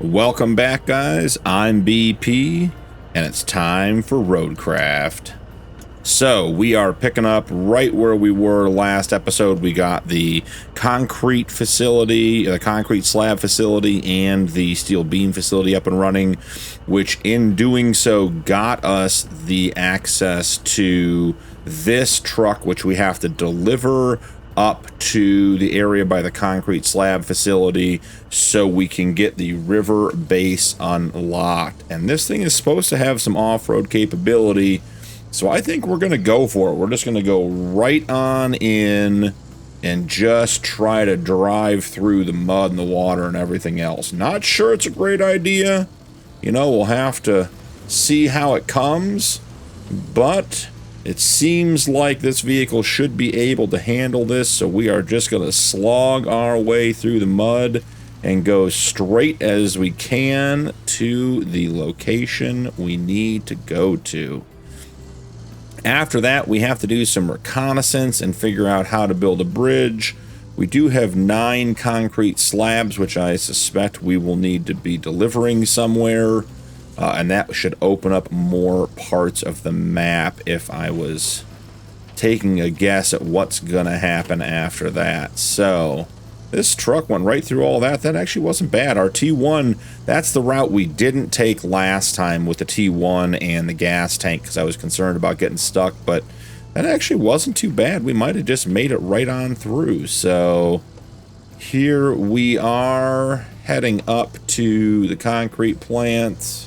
Welcome back, guys. I'm BP, and it's time for Roadcraft. So, we are picking up right where we were last episode. We got the concrete facility, the concrete slab facility, and the steel beam facility up and running, which in doing so got us the access to this truck, which we have to deliver up to the area by the concrete slab facility so we can get the river base unlocked. And this thing is supposed to have some off-road capability, so I think we're going to go for it. We're just going to go right on in and just try to drive through the mud and the water and everything else. Not sure it's a great idea. You know, we'll have to see how it comes, but it seems like this vehicle should be able to handle this, so we are just going to slog our way through the mud and go straight as we can to the location we need to go to. After that, we have to do some reconnaissance and figure out how to build a bridge. We do have 9 concrete slabs, which I suspect we will need to be delivering somewhere. And that should open up more parts of the map if I was taking a guess at what's going to happen after that. So, this truck went right through all that. That actually wasn't bad. Our T1, that's the route we didn't take last time with the T1 and the gas tank because I was concerned about getting stuck. But that actually wasn't too bad. We might have just made it right on through. So, here we are heading up to the concrete plant.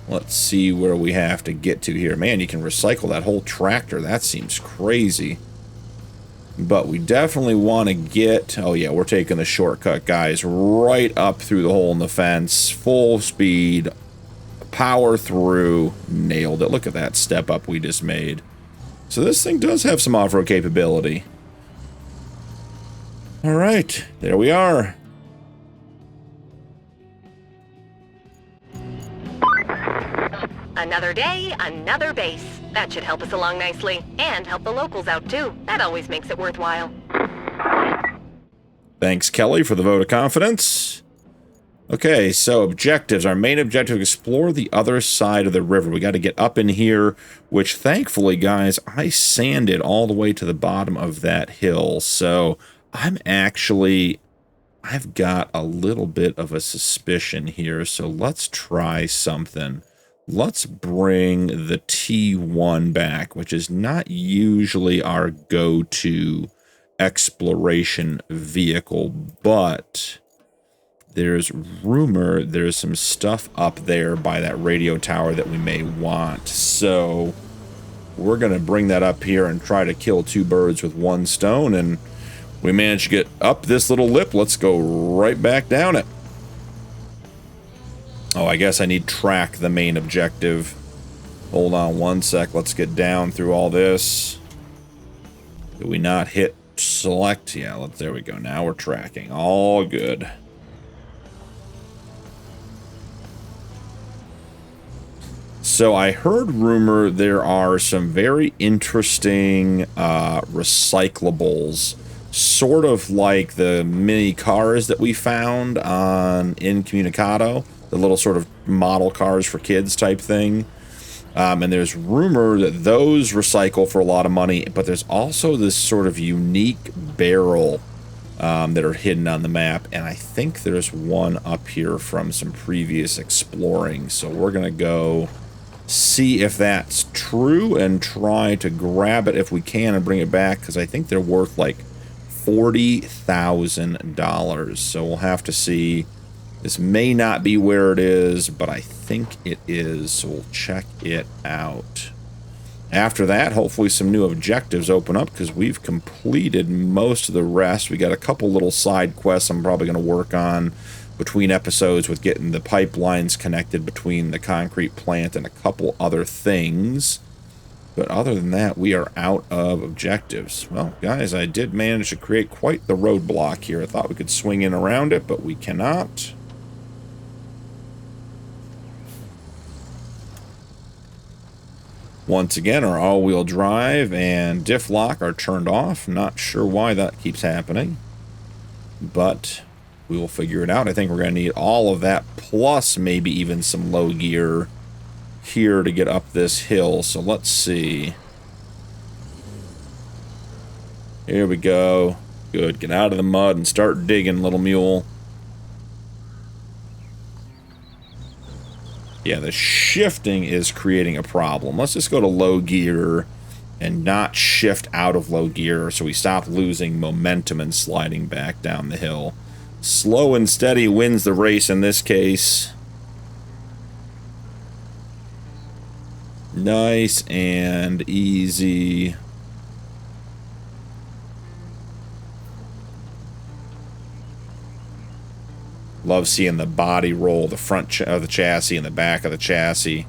Let's see where we have to get to here. Man, you can recycle that whole tractor. That seems crazy. But we definitely want to get... Oh, yeah, we're taking the shortcut, guys. Right up through the hole in the fence. Full speed. Power through. Nailed it. Look at that step up we just made. So this thing does have some off-road capability. All right. There we are. Another day, another base. That should help us along nicely. And help the locals out, too. That always makes it worthwhile. Thanks, Kelly, for the vote of confidence. Okay, so objectives. Our main objective, explore the other side of the river. We got to get up in here, which thankfully, guys, I sanded all the way to the bottom of that hill. So I've got a little bit of a suspicion here. So let's try something. Let's bring the T1 back, which is not usually our go-to exploration vehicle, but there's rumor there's some stuff up there by that radio tower that we may want. So we're going to bring that up here and try to kill 2 birds with 1 stone, and we managed to get up this little lip. Let's go right back down it. Oh, I guess I need track the main objective. Hold on 1 sec. Let's get down through all this. Did we not hit select? Yeah, there we go. Now we're tracking. All good. So I heard rumor there are some very interesting recyclables, sort of like the mini cars that we found on Incommunicado. The little sort of model cars for kids type thing. And there's rumor that those recycle for a lot of money, but there's also this sort of unique barrel that are hidden on the map, and I think there's one up here from some previous exploring. So we're going to go see if that's true and try to grab it if we can and bring it back, because I think they're worth like $40,000. So we'll have to see. This may not be where it is, but I think it is, so we'll check it out. After that, hopefully some new objectives open up, because we've completed most of the rest. We got a couple little side quests I'm probably going to work on between episodes with getting the pipelines connected between the concrete plant and a couple other things. But other than that, we are out of objectives. Well, guys, I did manage to create quite the roadblock here. I thought we could swing in around it, but we cannot. Once again, our all-wheel drive and diff lock are turned off. Not sure why that keeps happening, but we will figure it out. I think we're going to need all of that, plus maybe even some low gear here to get up this hill. So let's see. Here we go. Good. Get out of the mud and start digging, little mule. Yeah, the shifting is creating a problem. Let's just go to low gear and not shift out of low gear so we stop losing momentum and sliding back down the hill. Slow and steady wins the race in this case. Nice and easy. Love seeing the body roll, the front of the chassis and the back of the chassis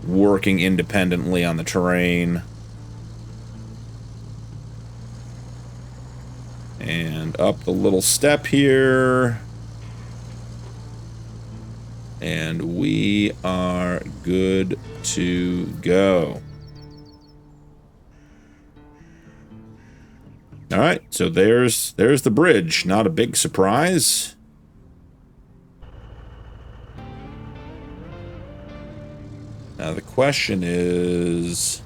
working independently on the terrain. And up the little step here. And we are good to go. All right, so there's the bridge. Not a big surprise. Now the question is,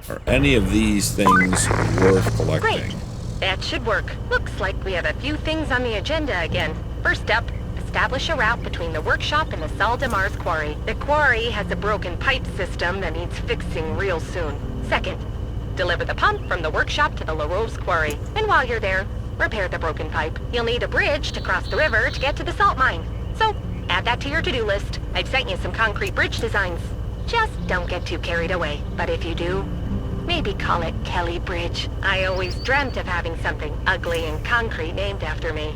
are any of these things worth collecting? Great. That should work. Looks like we have a few things on the agenda again. First up, establish a route between the workshop and the Sal-de-Mars quarry. The quarry has a broken pipe system that needs fixing real soon. Second, deliver the pump from the workshop to the La Rose quarry. And while you're there, repair the broken pipe. You'll need a bridge to cross the river to get to the salt mine. So, add that to your to-do list. I've sent you some concrete bridge designs. Just don't get too carried away. But if you do, maybe call it Kelly Bridge. I always dreamt of having something ugly and concrete named after me.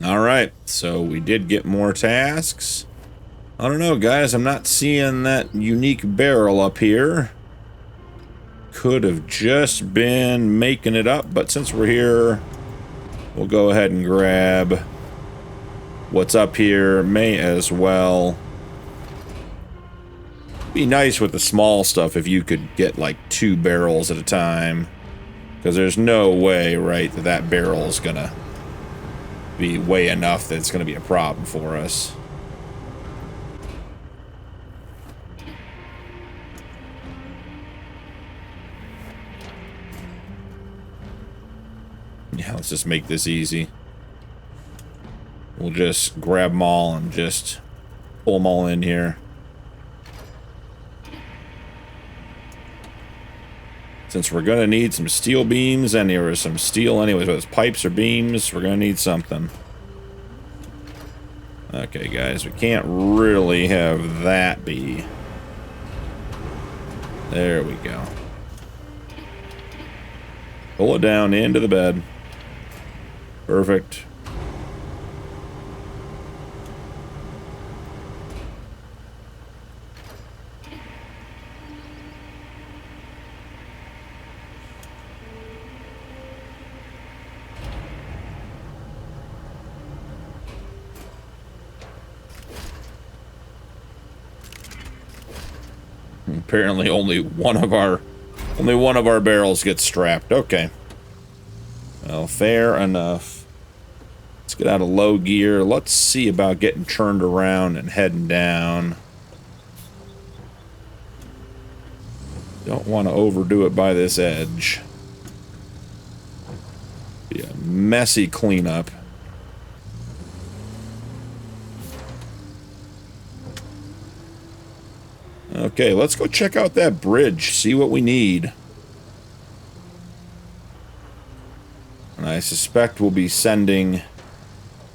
All right, so we did get more tasks. I don't know, guys. I'm not seeing that unique barrel up here. Could have just been making it up, but since we're here, we'll go ahead and grab what's up here. May as well. Be nice with the small stuff if you could get like 2 barrels at a time, because there's no way, right, that that barrel is gonna be way enough that it's gonna be a problem for us. Yeah, let's just make this easy. We'll just grab them all and just pull them all in here. Since we're gonna need some steel beams and there is some steel anyways, whether it's pipes or beams, we're gonna need something. Okay, guys, we can't really have that be. There we go. Pull it down into the bed. Perfect. Apparently only one of our barrels gets strapped. Okay. Well, fair enough. Let's get out of low gear. Let's see about getting turned around and heading down. Don't want to overdo it by this edge. Be a messy cleanup. Okay, let's go check out that bridge, see what we need. And I suspect we'll be sending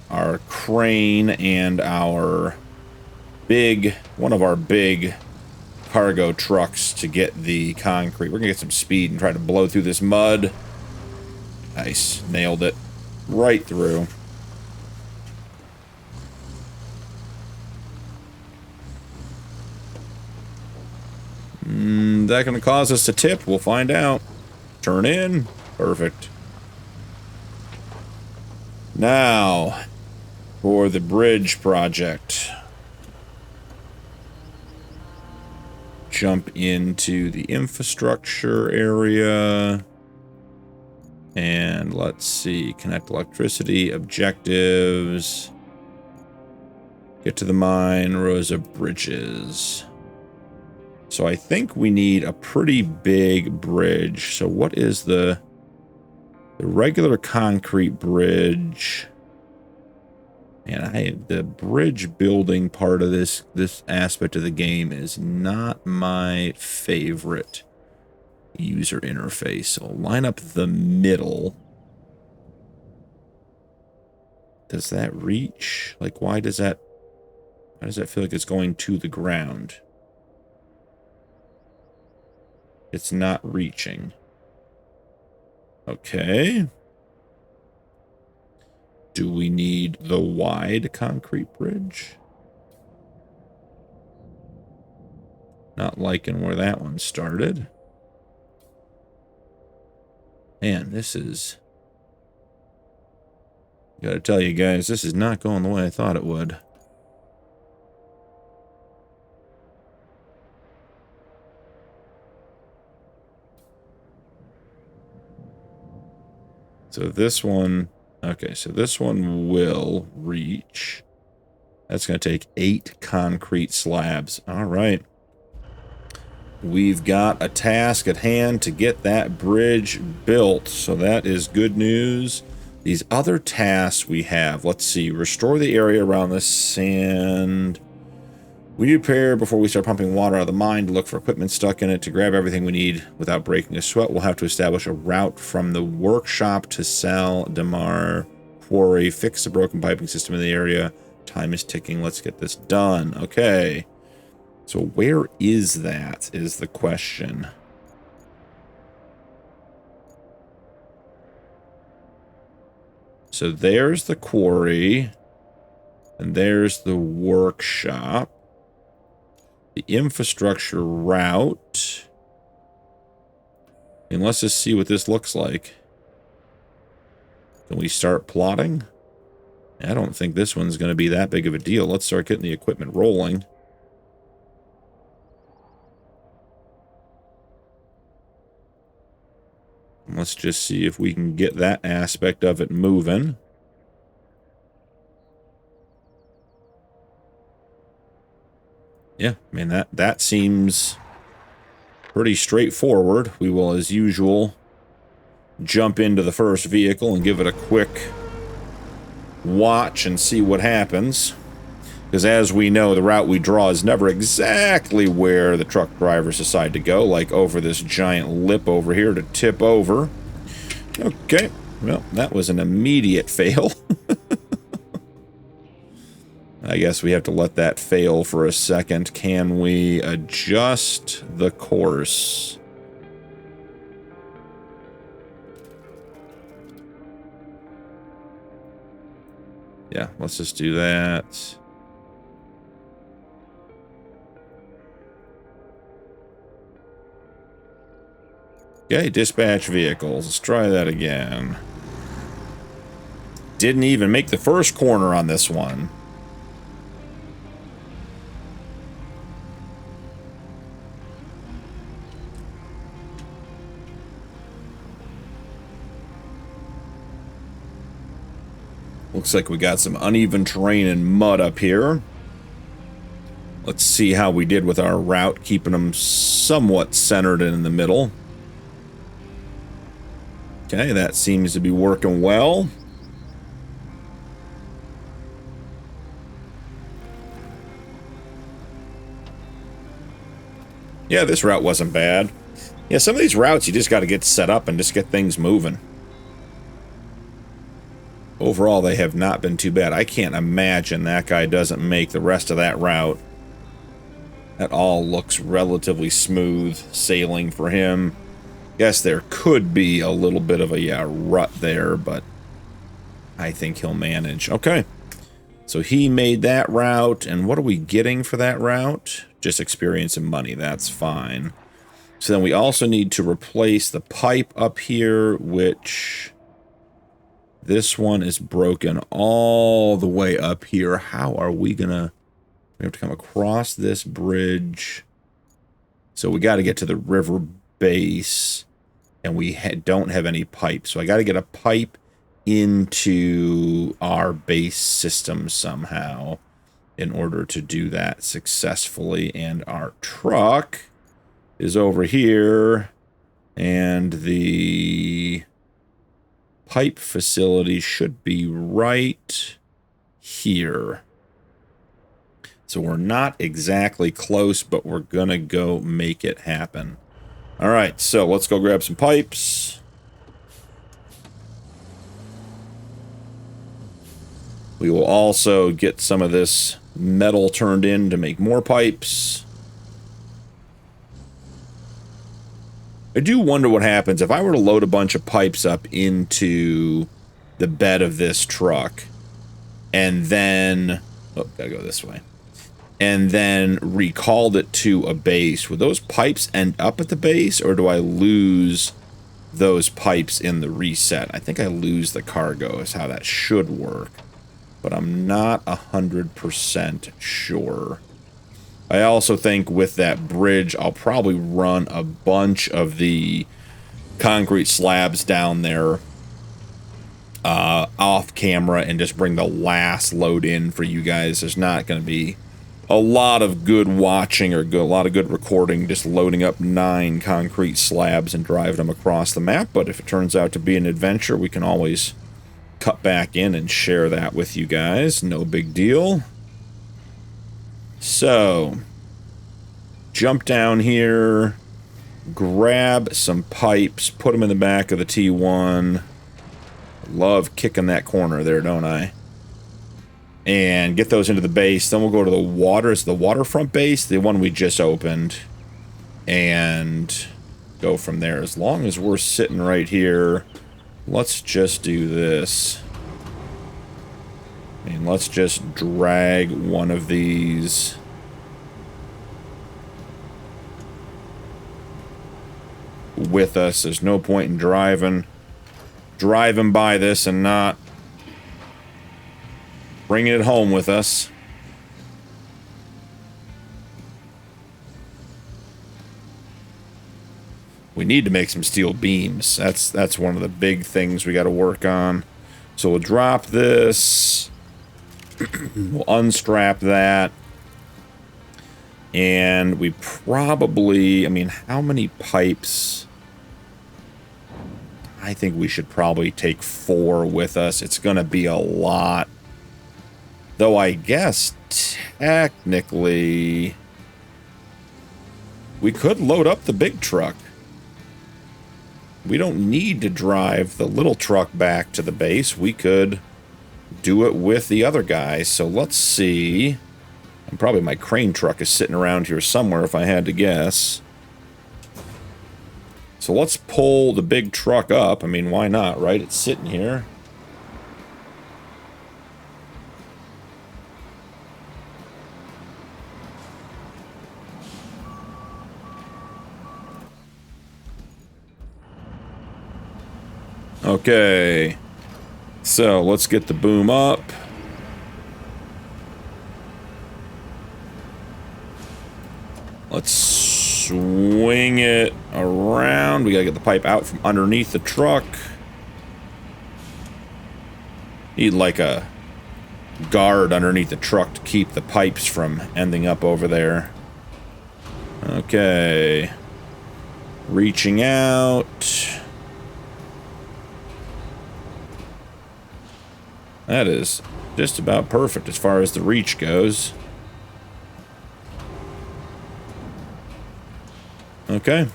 our crane and our one of our big cargo trucks to get the concrete. We're gonna get some speed and try to blow through this mud. Nice, nailed it right through. That gonna cause us to tip? We'll find out. Turn in. Perfect. Now, for the bridge project. Jump into the infrastructure area. And let's see, connect electricity, objectives, get to the mine, rows of bridges. So I think we need a pretty big bridge. So what is the regular concrete bridge? And the bridge building part of this aspect of the game is not my favorite user interface. So I'll line up the middle. Does that reach? Like, why does that feel like it's going to the ground? It's not reaching. Okay. Do we need the wide concrete bridge? Not liking where that one started. Man, this is... Gotta tell you guys, this is not going the way I thought it would. So this one... Okay, so this one will reach. That's going to take 8 concrete slabs. All right. We've got a task at hand to get that bridge built. So that is good news. These other tasks we have. Let's see. Restore the area around the sand. We need to prepare before we start pumping water out of the mine to look for equipment stuck in it. To grab everything we need without breaking a sweat, we'll have to establish a route from the workshop to Sal-de-Mars Quarry. Fix the broken piping system in the area. Time is ticking. Let's get this done. Okay. So where is that is the question. So there's the quarry. And there's the workshop. The infrastructure route. And let's just see what this looks like. Can we start plotting? I don't think this one's going to be that big of a deal. Let's start getting the equipment rolling. Let's just see if we can get that aspect of it moving. Yeah, I mean, that seems pretty straightforward. We will, as usual, jump into the first vehicle and give it a quick watch and see what happens. Because as we know, the route we draw is never exactly where the truck drivers decide to go, like over this giant lip over here to tip over. Okay, well, that was an immediate fail. I guess we have to let that fail for a second. Can we adjust the course? Yeah, let's just do that. Okay, dispatch vehicles. Let's try that again. Didn't even make the first corner on this one. Looks like we got some uneven terrain and mud up here. Let's see how we did with our route, keeping them somewhat centered in the middle. Okay, that seems to be working well. Yeah, this route wasn't bad. Yeah, some of these routes you just got to get set up and just get things moving. Overall, they have not been too bad. I can't imagine that guy doesn't make the rest of that route. That all looks relatively smooth sailing for him. Guess there could be a little bit of a rut there, but I think he'll manage. Okay. So he made that route, and what are we getting for that route? Just experience and money. That's fine. So then we also need to replace the pipe up here, which... This one is broken all the way up here. How are we gonna... We have to come across this bridge. So we got to get to the river base. and we don't have any pipe. So I got to get a pipe into our base system somehow in order to do that successfully. And our truck is over here, and the pipe facility should be right here. So we're not exactly close, but we're gonna go make it happen. All right, so let's go grab some pipes. We will also get some of this metal turned in to make more pipes. I do wonder what happens if I were to load a bunch of pipes up into the bed of this truck and then, oh, gotta go this way, and then recalled it to a base. Would those pipes end up at the base, or do I lose those pipes in the reset? I think I lose the cargo is how that should work, but I'm not 100% sure. I also think with that bridge, I'll probably run a bunch of the concrete slabs down there off camera and just bring the last load in for you guys. There's not going to be a lot of good watching or a lot of good recording just loading up 9 concrete slabs and driving them across the map, but if it turns out to be an adventure, we can always cut back in and share that with you guys. No big deal. So, jump down here, grab some pipes, put them in the back of the T1. Love kicking that corner there, don't I? And get those into the base. Then we'll go to the waterfront base, the one we just opened, and go from there. As long as we're sitting right here, let's just do this. I mean, let's just drag one of these with us. There's no point in driving by this and not bringing it home with us. We need to make some steel beams. That's one of the big things we got to work on. So we'll drop this. We'll unstrap that. And we probably, I mean, how many pipes? I think we should probably take 4 with us. It's going to be a lot. Though I guess technically we could load up the big truck. We don't need to drive the little truck back to the base. We could do it with the other guys. So let's see. And probably my crane truck is sitting around here somewhere if I had to guess. So let's pull the big truck up. I mean, why not, right? It's sitting here. Okay, so let's get the boom up. Let's swing it around. We gotta get the pipe out from underneath the truck. Need like a guard underneath the truck to keep the pipes from ending up over there. Okay, reaching out. That is just about perfect as far as the reach goes. Okay.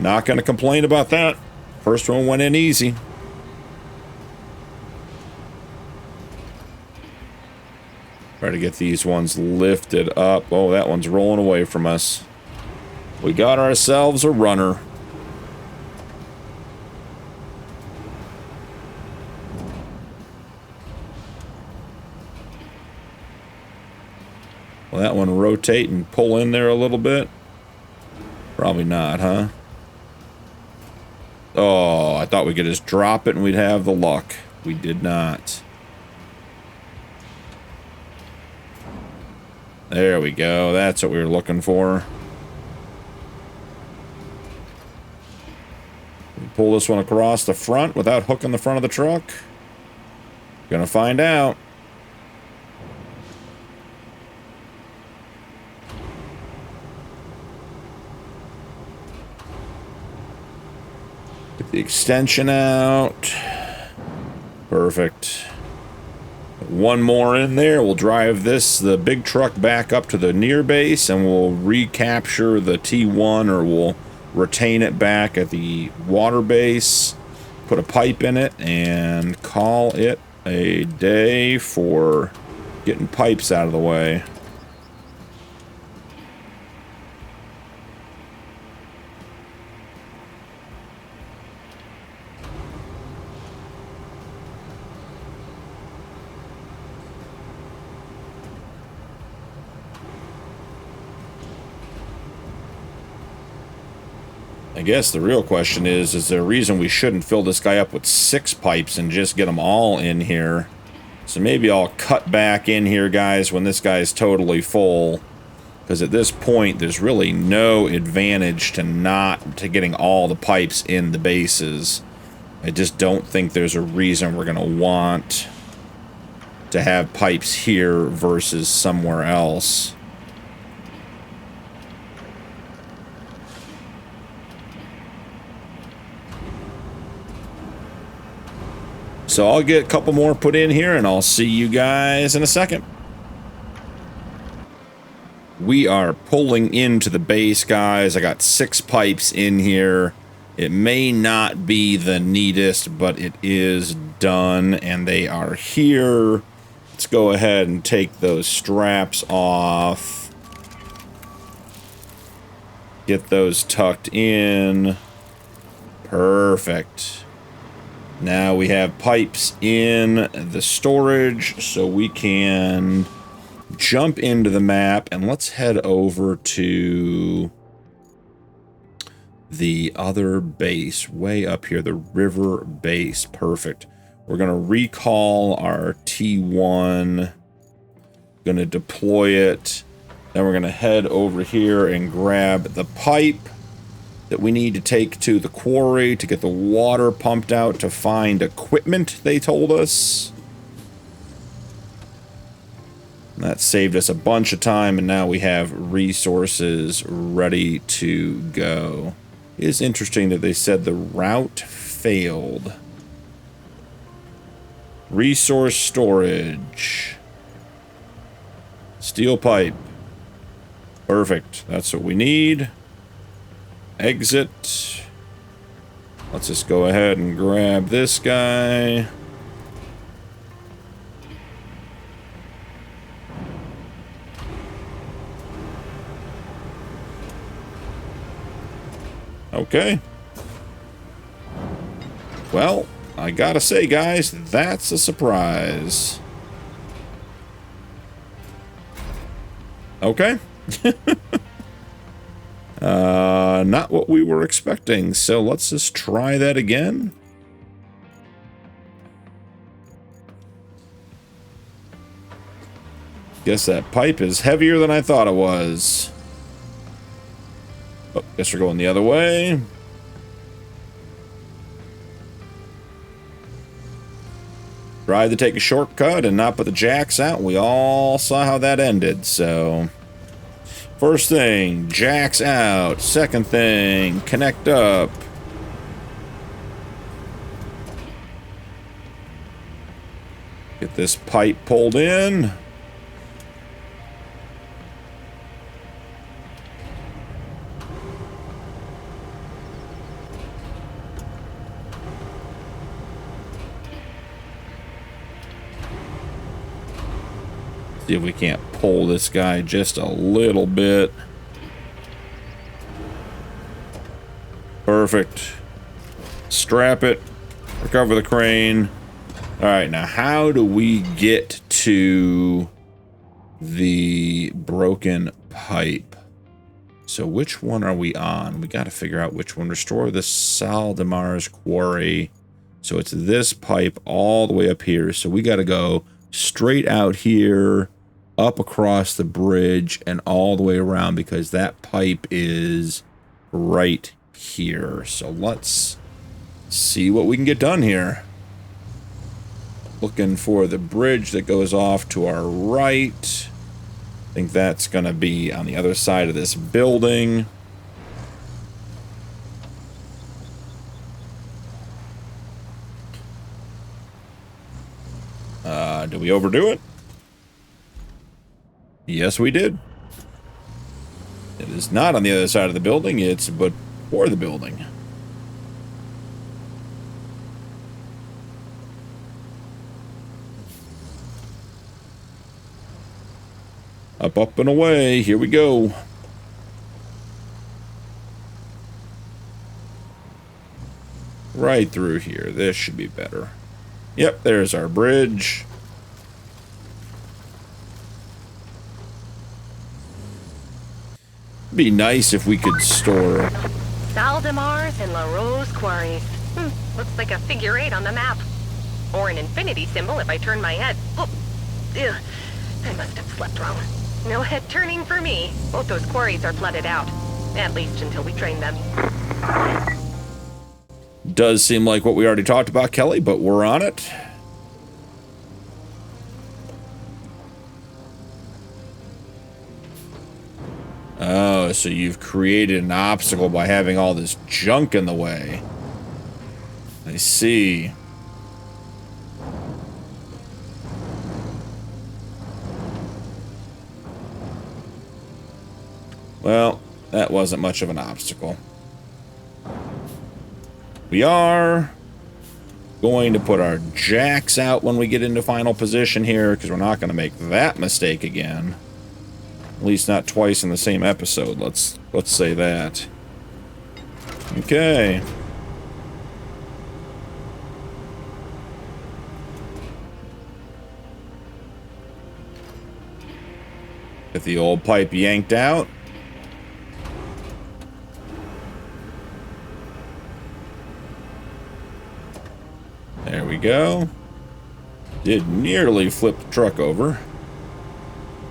Not going to complain about that. First one went in easy. Try to get these ones lifted up. Oh, that one's rolling away from us. We got ourselves a runner. Will that one rotate and pull in there a little bit? Probably not, huh? Oh, I thought we could just drop it and we'd have the luck. We did not. There we go. That's what we were looking for. pull this one across the front without hooking the front of the truck? Gonna find out. Get the extension out. Perfect. One more in there. We'll drive the big truck back up to the near base, and we'll recapture the T1, or we'll retain it back at the water base, put a pipe in it, and call it a day for getting pipes out of the way. I guess the real question is there a reason we shouldn't fill this guy up with 6 pipes and just get them all in here? So maybe I'll cut back in here, guys, when this guy's totally full. Because at this point, there's really no advantage to getting all the pipes in the bases. I just don't think there's a reason we're going to want to have pipes here versus somewhere else. So I'll get a couple more put in here, and I'll see you guys in a second. We are pulling into the base, guys. I got 6 pipes in here. It may not be the neatest, but it is done, and they are here. Let's go ahead and take those straps off. Get those tucked in. Perfect. Now we have pipes in the storage, so we can jump into the map, and let's head over to the other base way up here, the river base. Perfect. We're going to recall our T1, going to deploy it, then we're going to head over here and grab the pipe that we need to take to the quarry to get the water pumped out to find equipment, they told us. And that saved us a bunch of time, and now we have resources ready to go. It is interesting that they said the route failed. Resource storage. Steel pipe. Perfect. That's what we need. Exit. Let's just go ahead and grab this guy. Okay. Well, I gotta say, guys, that's a surprise. Okay. Not what we were expecting, so let's just try that again. Guess that pipe is heavier than I thought it was. Oh, guess we're going the other way. Tried to take a shortcut and not put the jacks out. We all saw how that ended, so... First thing, jacks out. Second thing, connect up. Get this pipe pulled in. See if we can't pull this guy just a little bit. Perfect. Strap it. Recover the crane. Alright, now how do we get to the broken pipe? So which one are we on? We got to figure out which one. Restore the Sal-de-Mars quarry. So it's this pipe all the way up here. So we got to go straight out here, up across the bridge, and all the way around, because that pipe is right here. So let's see what we can get done here. Looking for the bridge that goes off to our right. I think that's going to be on the other side of this building. Did we overdo it? Yes, we did. It is not on the other side of the building, it's but for the building. Up, up, and away. Here we go. Right through here. This should be better. Yep, there's our bridge. It'd be nice if we could store... Sal-de-Mars and La Rose quarries. Looks like a figure 8 on the map. Or an infinity symbol if I turn my head. Oh, ew. I must have slept wrong. No head turning for me. Both those quarries are flooded out. At least until we drain them. Does seem like what we already talked about, Kelly, but we're on it. Oh, so you've created an obstacle by having all this junk in the way. I see. Well, that wasn't much of an obstacle. We are going to put our jacks out when we get into final position here, because we're not going to make that mistake again. At least not twice in the same episode. Let's say that. Okay. Get the old pipe yanked out. There we go. Did nearly flip the truck over.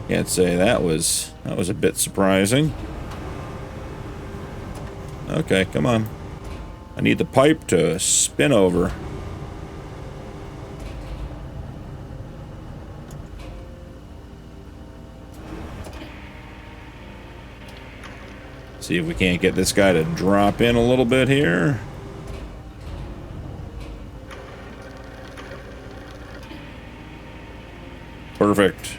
Can't say that was a bit surprising. Okay, come on. I need the pipe to spin over. See if we can't get this guy to drop in a little bit here. Perfect.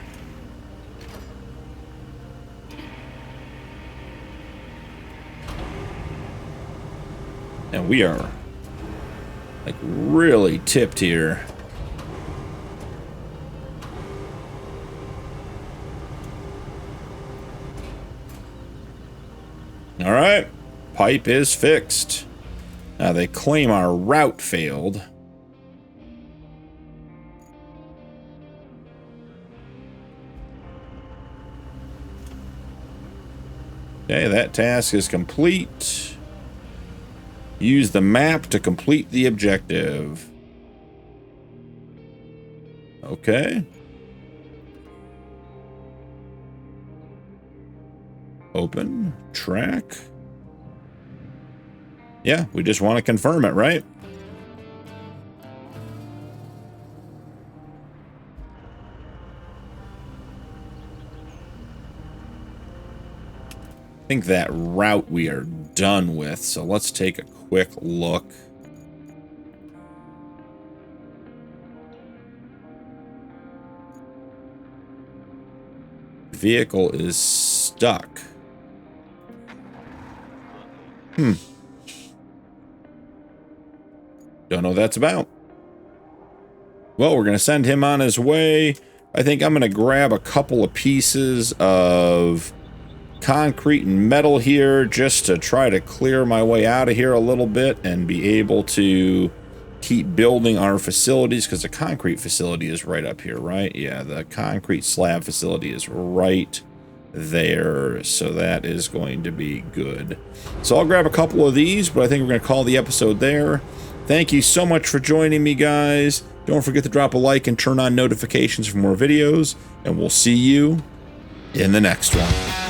And we are like really tipped here. All right, pipe is fixed. Now they claim our route failed. Okay, that task is complete. Use the map to complete the objective. Okay. Open track. Yeah, we just want to confirm it, right? I think that route we are done with, so let's take a quick look. Vehicle is stuck. Don't know what that's about. Well, we're going to send him on his way. I think I'm going to grab a couple of pieces of concrete and metal here just to try to clear my way out of here a little bit and be able to keep building our facilities, because the concrete facility is right up here, right? Yeah, the concrete slab facility is right there, so that is going to be good. So I'll grab a couple of these, but I think we're going to call the episode there. Thank you so much for joining me, guys. Don't forget to drop a like and turn on notifications for more videos, and we'll see you in the next one.